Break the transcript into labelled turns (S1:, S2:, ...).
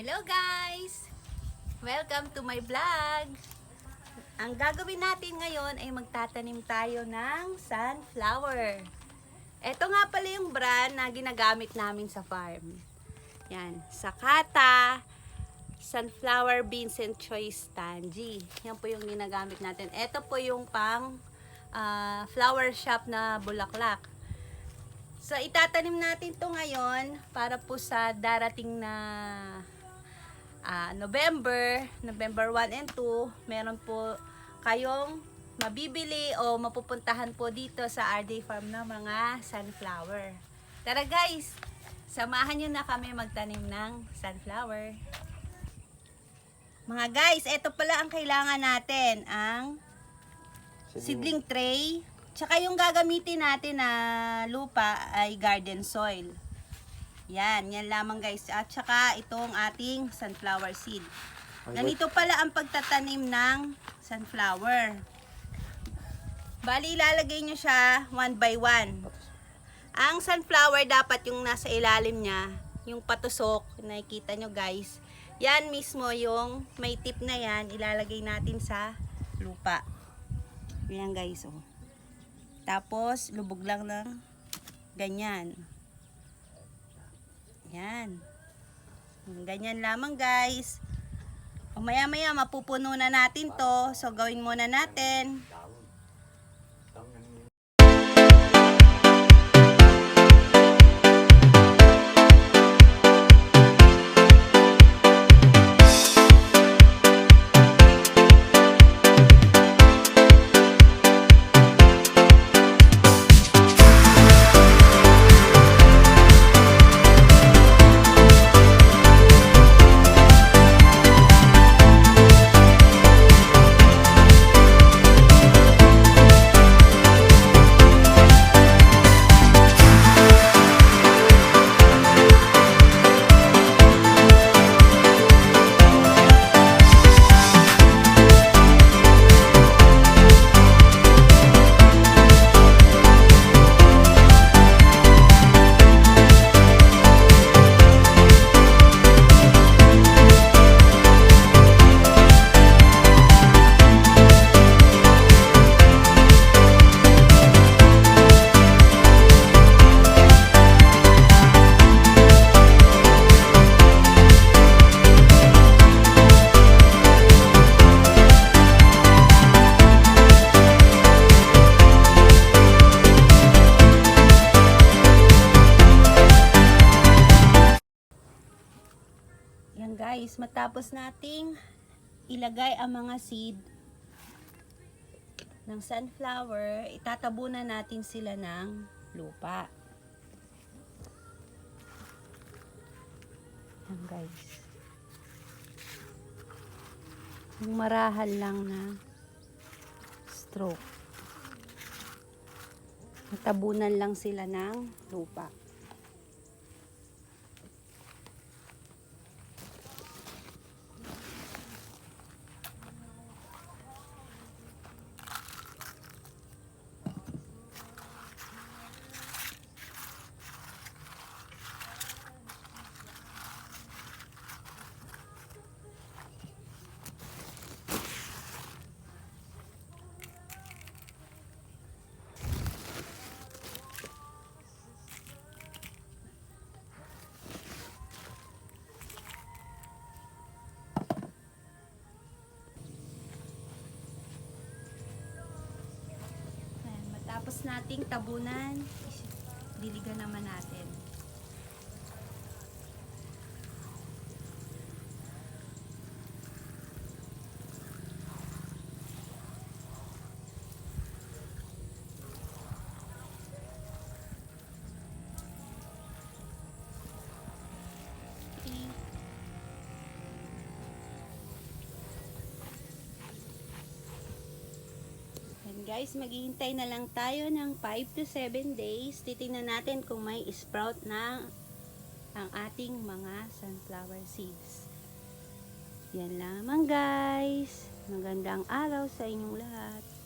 S1: Hello guys! Welcome to my vlog! Ang gagawin natin ngayon ay magtatanim tayo ng sunflower. Ito nga pala yung brand na ginagamit namin sa farm. Yan, Sakata Sunflower Beans and Choice Tangy. Yan po yung ginagamit natin. Ito po yung pang flower shop na bulaklak. So, itatanim natin to ngayon para po sa darating na November 1 and 2, meron po kayong mabibili o mapupuntahan po dito sa RD Farm ng mga sunflower. Tara guys, samahan nyo na kami magtanim ng sunflower. Mga guys, ito pala ang kailangan natin, ang seedling tray. Tsaka yung gagamitin natin na lupa ay garden soil. Yan lamang guys. At saka itong ating sunflower seed. Ganito pala ang pagtatanim ng sunflower. Bali, ilalagay nyo siya 1 by 1. Ang sunflower dapat yung nasa ilalim niya, yung patusok, nakikita nyo guys. Yan mismo yung may tip na yan, ilalagay natin sa lupa. Yan guys, oh. Tapos, lubog lang ng ganyan. Yan. Ganyan lamang guys. O maya-maya mapupuno na natin to. So gawin muna natin. Yan guys, matapos nating ilagay ang mga seed ng sunflower, itatabunan natin sila ng lupa. Yan guys. Yung marahal lang na stroke. Natabunan lang sila ng lupa. Tapos nating tabunan, diligan naman natin. Guys, maghihintay na lang tayo ng 5 to 7 days. Titingnan natin kung may sprout na ang ating mga sunflower seeds. Yan lamang guys. Magandang araw sa inyong lahat.